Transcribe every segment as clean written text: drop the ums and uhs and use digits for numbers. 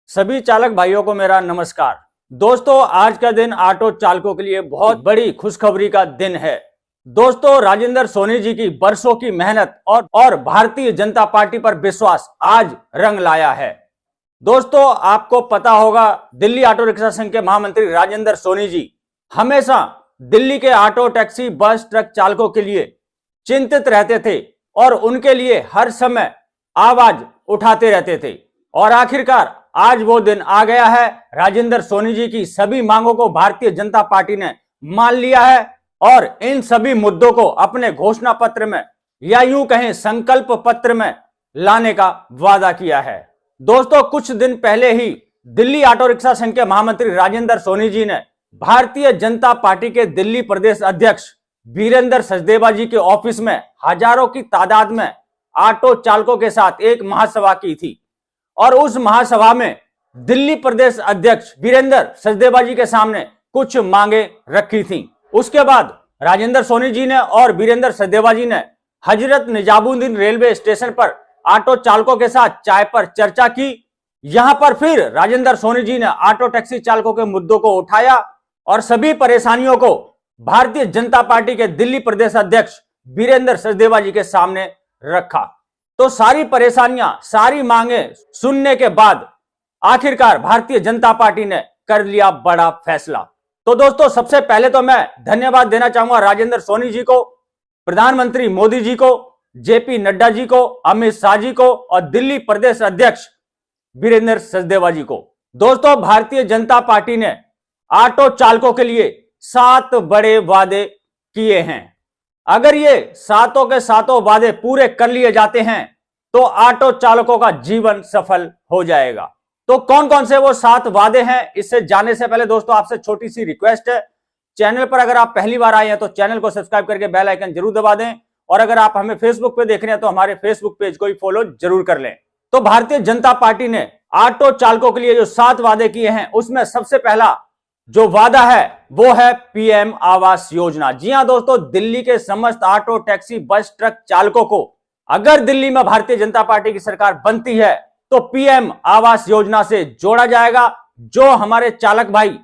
सभी चालक भाइयों को मेरा नमस्कार। दोस्तों, आज का दिन ऑटो चालकों के लिए बहुत बड़ी खुशखबरी का दिन है। दोस्तों, राजेंद्र सोनी जी की बरसों की मेहनत और भारतीय जनता पार्टी पर विश्वास आज रंग लाया है। दोस्तों, आपको पता होगा, दिल्ली ऑटो रिक्शा संघ के महामंत्री राजेंद्र सोनी जी हमेशा दिल्ली के ऑटो, टैक्सी, बस, ट्रक चालकों के लिए चिंतित रहते थे और उनके लिए हर समय आवाज उठाते रहते थे। और आखिरकार आज वो दिन आ गया है। राजेंद्र सोनी जी की सभी मांगों को भारतीय जनता पार्टी ने मान लिया है और इन सभी मुद्दों को अपने घोषणा पत्र में या यूं कहें संकल्प पत्र में लाने का वादा किया है। दोस्तों, कुछ दिन पहले ही दिल्ली ऑटो रिक्शा संघ के महामंत्री राजेंद्र सोनी जी ने भारतीय जनता पार्टी के दिल्ली प्रदेश अध्यक्ष वीरेंद्र सचदेवा जी के ऑफिस में हजारों की तादाद में ऑटो चालकों के साथ एक महासभा की थी और उस महासभा में दिल्ली प्रदेश अध्यक्ष वीरेंद्र सचदेवा जी के सामने कुछ मांगे रखी थी। उसके बाद राजेंद्र सोनी जी ने और वीरेंद्र सचदेवा जी ने हजरत निजामुद्दीन रेलवे स्टेशन पर ऑटो चालकों के साथ चाय पर चर्चा की। यहां पर फिर राजेंद्र सोनी जी ने ऑटो टैक्सी चालकों के मुद्दों को उठाया और सभी परेशानियों को भारतीय जनता पार्टी के दिल्ली प्रदेश अध्यक्ष वीरेंद्र सचदेवा जी के सामने रखा। तो सारी परेशानियां, सारी मांगे सुनने के बाद आखिरकार भारतीय जनता पार्टी ने कर लिया बड़ा फैसला। तो दोस्तों, सबसे पहले तो मैं धन्यवाद देना चाहूंगा राजेंद्र सोनी जी को, प्रधानमंत्री मोदी जी को, जेपी नड्डा जी को, अमित शाह जी को और दिल्ली प्रदेश अध्यक्ष वीरेंद्र सचदेवा जी को। दोस्तों, भारतीय जनता पार्टी ने ऑटो चालकों के लिए 7 बड़े वादे किए हैं। अगर ये सातों के सातों वादे पूरे कर लिए जाते हैं तो ऑटो चालकों का जीवन सफल हो जाएगा। तो कौन कौन से वो 7 वादे हैं, इससे जानने से पहले दोस्तों आपसे छोटी सी रिक्वेस्ट है, चैनल पर अगर आप पहली बार आए हैं तो चैनल को सब्सक्राइब करके बेल आइकन जरूर दबा दें और अगर आप हमें फेसबुक पे देख रहे हैं तो हमारे फेसबुक पेज को ही फॉलो जरूर कर लें। तो भारतीय जनता पार्टी ने ऑटो चालकों के लिए जो 7 वादे किए हैं उसमें सबसे पहला जो वादा है वो है पीएम आवास योजना। जी हां दोस्तों, दिल्ली के समस्त ऑटो, टैक्सी, बस, ट्रक चालकों को अगर दिल्ली में भारतीय जनता पार्टी की सरकार बनती है तो पीएम आवास योजना से जोड़ा जाएगा। जो हमारे चालक भाई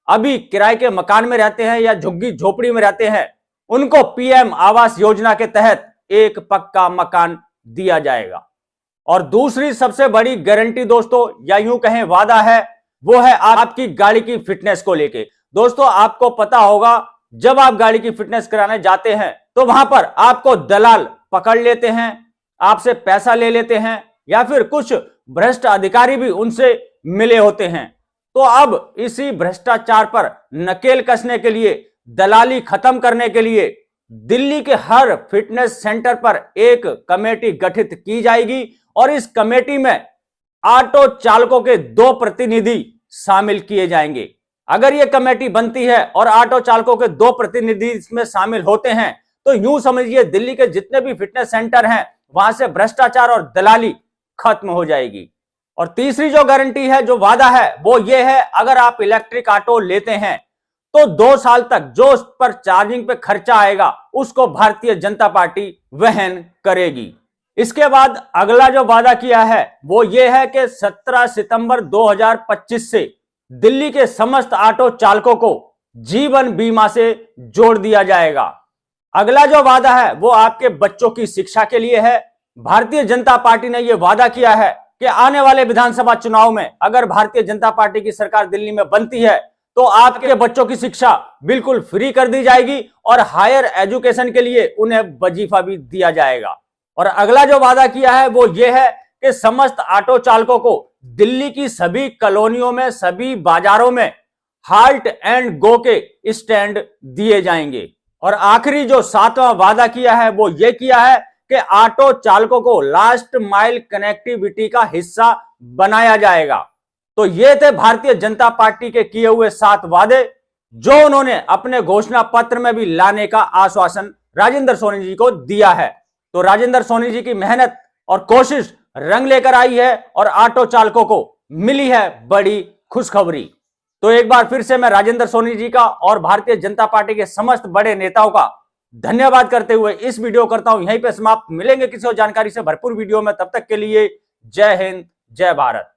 अभी किराए के मकान में रहते हैं या झुग्गी झोपड़ी में रहते हैं उनको पीएम आवास योजना के तहत एक पक्का मकान दिया जाएगा। और दूसरी सबसे बड़ी गारंटी दोस्तों या यूं कहें वादा है वो है आपकी गाड़ी की फिटनेस को लेके। दोस्तों, आपको पता होगा जब आप गाड़ी की फिटनेस कराने जाते हैं तो वहां पर आपको दलाल पकड़ लेते हैं, आपसे पैसा ले लेते हैं या फिर कुछ भ्रष्ट अधिकारी भी उनसे मिले होते हैं। तो अब इसी भ्रष्टाचार पर नकेल कसने के लिए, दलाली खत्म करने के लिए दिल्ली के हर फिटनेस सेंटर पर एक कमेटी गठित की जाएगी और इस कमेटी में ऑटो चालकों के 2 प्रतिनिधि शामिल किए जाएंगे। अगर यह कमेटी बनती है और ऑटो चालकों के 2 प्रतिनिधि इसमें शामिल होते हैं तो यूं समझिए दिल्ली के जितने भी फिटनेस सेंटर हैं वहां से भ्रष्टाचार और दलाली खत्म हो जाएगी। और तीसरी जो गारंटी है, जो वादा है वो ये है, अगर आप इलेक्ट्रिक ऑटो लेते हैं तो 2 साल तक जो उस पर चार्जिंग पे खर्चा आएगा उसको भारतीय जनता पार्टी वहन करेगी। इसके बाद अगला जो वादा किया है वो ये है कि 17 सितंबर 2025 से दिल्ली के समस्त ऑटो चालकों को जीवन बीमा से जोड़ दिया जाएगा। अगला जो वादा है वो आपके बच्चों की शिक्षा के लिए है। भारतीय जनता पार्टी ने यह वादा किया है कि आने वाले विधानसभा चुनाव में अगर भारतीय जनता पार्टी की सरकार दिल्ली में बनती है तो आपके बच्चों की शिक्षा बिल्कुल फ्री कर दी जाएगी और हायर एजुकेशन के लिए उन्हें वजीफा भी दिया जाएगा। और अगला जो वादा किया है वो ये है कि समस्त ऑटो चालकों को दिल्ली की सभी कॉलोनियों में, सभी बाजारों में हाल्ट एंड गो के स्टैंड दिए जाएंगे। और आखिरी जो 7वां वादा किया है वो ये किया है कि ऑटो चालकों को लास्ट माइल कनेक्टिविटी का हिस्सा बनाया जाएगा। तो ये थे भारतीय जनता पार्टी के किए हुए 7 वादे जो उन्होंने अपने घोषणा पत्र में भी लाने का आश्वासन राजेंद्र सोनी जी को दिया है। तो राजेंद्र सोनी जी की मेहनत और कोशिश रंग लेकर आई है और ऑटो चालकों को मिली है बड़ी खुशखबरी। तो एक बार फिर से मैं राजेंद्र सोनी जी का और भारतीय जनता पार्टी के समस्त बड़े नेताओं का धन्यवाद करते हुए इस वीडियो करता हूं यहीं पे समाप्त। मिलेंगे किसी और जानकारी से भरपूर वीडियो में, तब तक के लिए जय हिंद, जय भारत।